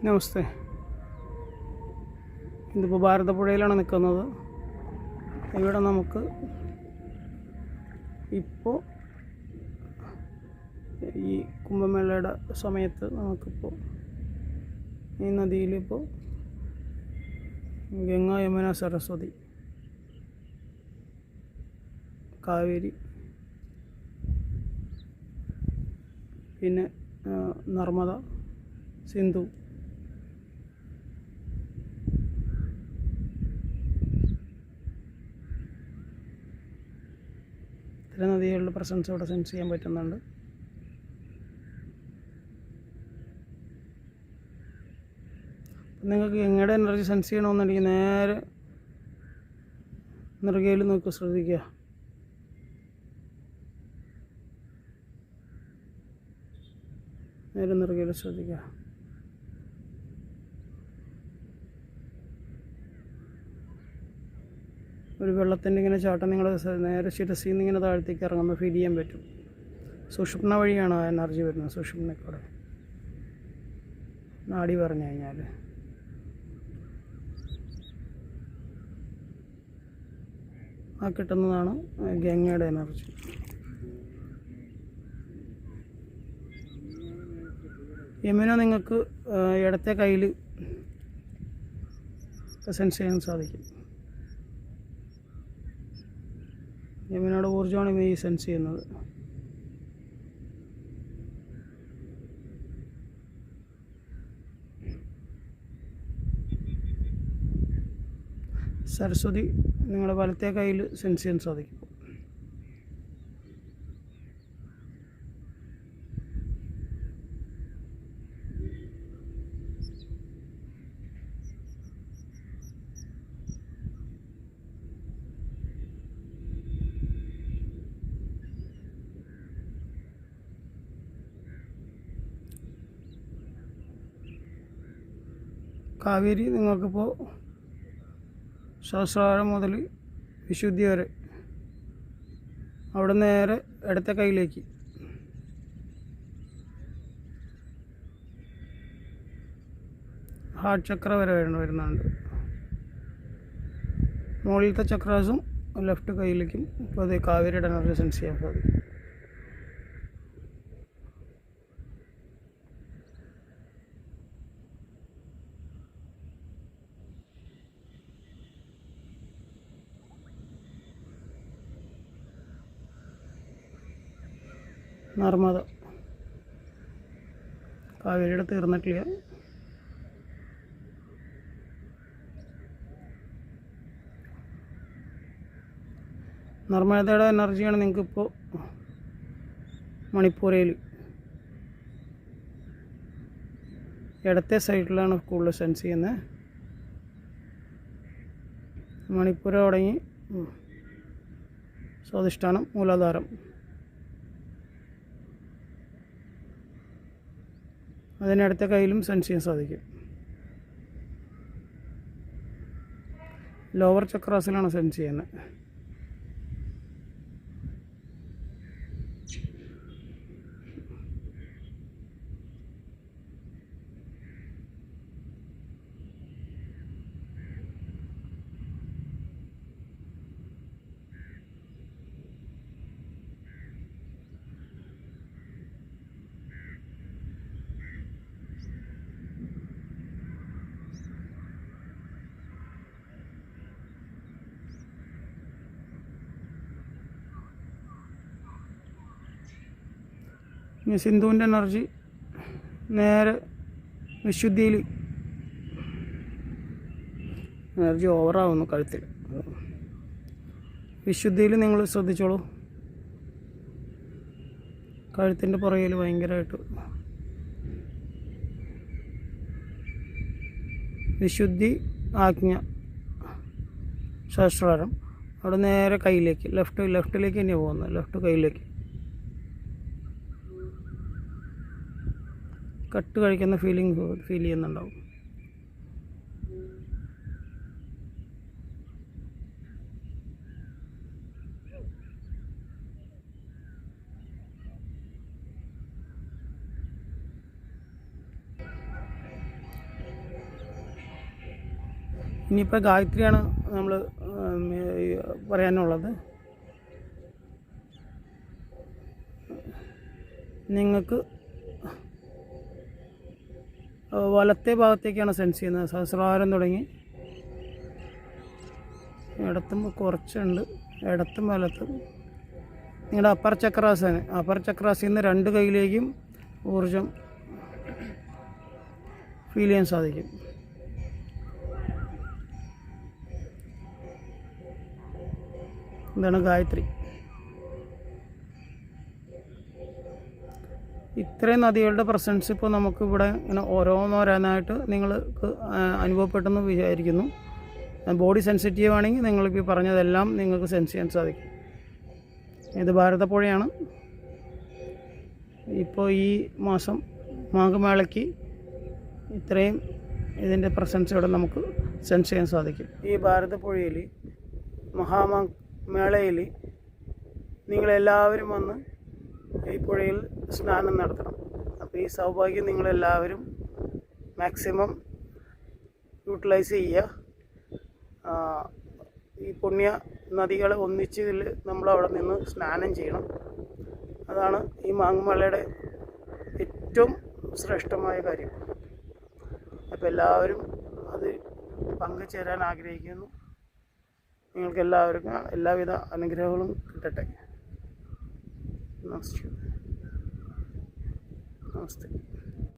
നമസ്തേ. ഇതിപ്പോൾ ഭാരതപ്പുഴയിലാണ് നിൽക്കുന്നത്. ഇവിടെ നമുക്ക് ഇപ്പോൾ ഈ കുംഭമേളയുടെ സമയത്ത് നമുക്കിപ്പോൾ ഈ നദിയിലിപ്പോൾ ഗംഗ, യമുന, സരസ്വതി, കാവേരി, പിന്നെ നർമ്മദ, സിന്ധു, ഇത്തരം നദികളുടെ പ്രസൻസ് ഇവിടെ സെൻസ് ചെയ്യാൻ പറ്റുന്നുണ്ട്. നിങ്ങൾക്ക് ഗംഗയുടെ എനർജി സെൻസ് ചെയ്യണമെന്നുണ്ടെങ്കിൽ നേരെ നെറുകയിൽ നോക്കി ശ്രദ്ധിക്കുക. നേരെ നെറുകയിൽ ശ്രദ്ധിക്കുക. ഒരു വെള്ളത്തിൻ്റെ ഇങ്ങനെ ചാട്ടം നിങ്ങൾ നേരെ ശിരസിൽ നിന്ന് ഇങ്ങനെ താഴത്തേക്ക് ഇറങ്ങുമ്പോൾ ഫീൽ ചെയ്യാൻ പറ്റും. സുഷുപ്ന വഴിയാണ് ആ എനർജി വരുന്നത്. സുഷുപ്നക്കൂടെ നാഡി പറഞ്ഞു കഴിഞ്ഞാൽ ആ കിട്ടുന്നതാണ് ഗംഗയുടെ എനർജി. യമുന നിങ്ങൾക്ക് ഇടത്തെ കയ്യിൽ സെൻസ് ചെയ്യാൻ സാധിക്കും. യമുനയുടെ ഊർജ്ജമാണ് ഈ സെൻസ് ചെയ്യുന്നത്. സരസ്വതി നിങ്ങളുടെ വലത്തെ കയ്യിൽ സെൻസ് ചെയ്യാൻ സാധിക്കും. കാവേരി നിങ്ങൾക്കിപ്പോൾ സഹസ്രാരം മുതൽ വിശുദ്ധി വരെ അവിടെ നേരെ ഇടത്തെ കൈയിലേക്ക് ഹാർട്ട് ചക്ര വരെ വരുന്നുണ്ട്. മുകളിലത്തെ ചക്രാസും ലെഫ്റ്റ് കൈയിലേക്കും ഇപ്പോൾ അത് കാവേരിയുടെ എനർജി സെൻസ് ചെയ്യാൻ സാധിക്കും. നർമ്മദ കാവേരിയുടെ തീർന്നിട്ടില്ല. നർമ്മദയുടെ എനർജിയാണ് നിങ്ങൾക്കിപ്പോൾ മണിപ്പൂരയിൽ ഇടത്തെ സൈഡിലാണ് കൂടുതൽ സെൻസ് ചെയ്യുന്നത്. മണിപ്പൂര തുടങ്ങി സ്വാധിഷ്ഠാനം, മൂലാധാരം, അതിനടുത്ത കയ്യിലും സെൻസ് ചെയ്യാൻ സാധിക്കും. ലോവർ ചക്രാസിലാണ് സെൻസ് ചെയ്യുന്നത്. ഇനി സിന്ധുവിൻ്റെ എനർജി നേരെ വിശുദ്ധിയിൽ എനർജി ഓവറാവുന്നു കഴുത്തിൽ. വിശുദ്ധിയിൽ നിങ്ങൾ ശ്രദ്ധിച്ചോളൂ. കഴുത്തിൻ്റെ പുറകിൽ ഭയങ്കരമായിട്ട് വിശുദ്ധി, ആജ്ഞ, സഹസ്രാരം, അവിടെ നേരെ കയ്യിലേക്ക് ലെഫ്റ്റിലേക്ക് തന്നെയാണ് പോകുന്നത്. ലെഫ്റ്റ് കയ്യിലേക്ക് കട്ട് കഴിക്കുന്ന ഫീൽ ചെയ്യുന്നുണ്ടാവും. ഇനിയിപ്പോൾ ഗായത്രിയാണ് നമ്മൾ പറയാനുള്ളത്. നിങ്ങൾക്ക് വലത്തെ ഭാഗത്തേക്കാണ് സെൻസ് ചെയ്യുന്നത്. സഹസ്രാരം തുടങ്ങി ഇടത്തും കുറച്ചുണ്ട്, ഇടത്തും വലത്തും. നിങ്ങളുടെ അപ്പർ ചക്രാസിൽ നിന്ന് 2 കൈയിലേക്കും ഊർജം ഫീൽ ചെയ്യാൻ സാധിക്കും. ഇതാണ് ഗായത്രി. ഇത്രയും നദികളുടെ പ്രസൻസ് ഇപ്പോൾ നമുക്കിവിടെ ഇങ്ങനെ ഓരോന്നോരോന്നായിട്ട് നിങ്ങൾക്ക് അനുഭവപ്പെട്ടെന്ന് വിചാരിക്കുന്നു. ബോഡി സെൻസിറ്റീവ് ആണെങ്കിൽ നിങ്ങളിപ്പോൾ പറഞ്ഞതെല്ലാം നിങ്ങൾക്ക് സെൻസ് ചെയ്യാൻ സാധിക്കും. ഇത് ഭാരതപ്പുഴയാണ്. ഇപ്പോൾ ഈ മാസം മാഘമേളയ്ക്ക് ഇത്രയും ഇതിൻ്റെ പ്രസൻസ് ഇവിടെ നമുക്ക് സെൻസ് ചെയ്യാൻ സാധിക്കും. ഈ ഭാരതപ്പുഴയിൽ മഹാമേളയിൽ നിങ്ങളെല്ലാവരും വന്ന് ഈ പുഴയിൽ സ്നാനം നടത്തണം. അപ്പോൾ ഈ സൗഭാഗ്യം നിങ്ങളെല്ലാവരും മാക്സിമം യൂട്ടിലൈസ് ചെയ്യുക. ഈ പുണ്യ നദികളെ ഒന്നിച്ചതിൽ നമ്മളവിടെ നിന്ന് സ്നാനം ചെയ്യണം. അതാണ് ഈ മാഘമേളയുടെ ഏറ്റവും ശ്രേഷ്ഠമായ കാര്യം. അപ്പോൾ എല്ലാവരും അത് പങ്കുചേരാൻ ആഗ്രഹിക്കുന്നു. നിങ്ങൾക്ക് എല്ലാവർക്കും എല്ലാവിധ അനുഗ്രഹങ്ങളും കിട്ടട്ടെ. നമസ്തേ.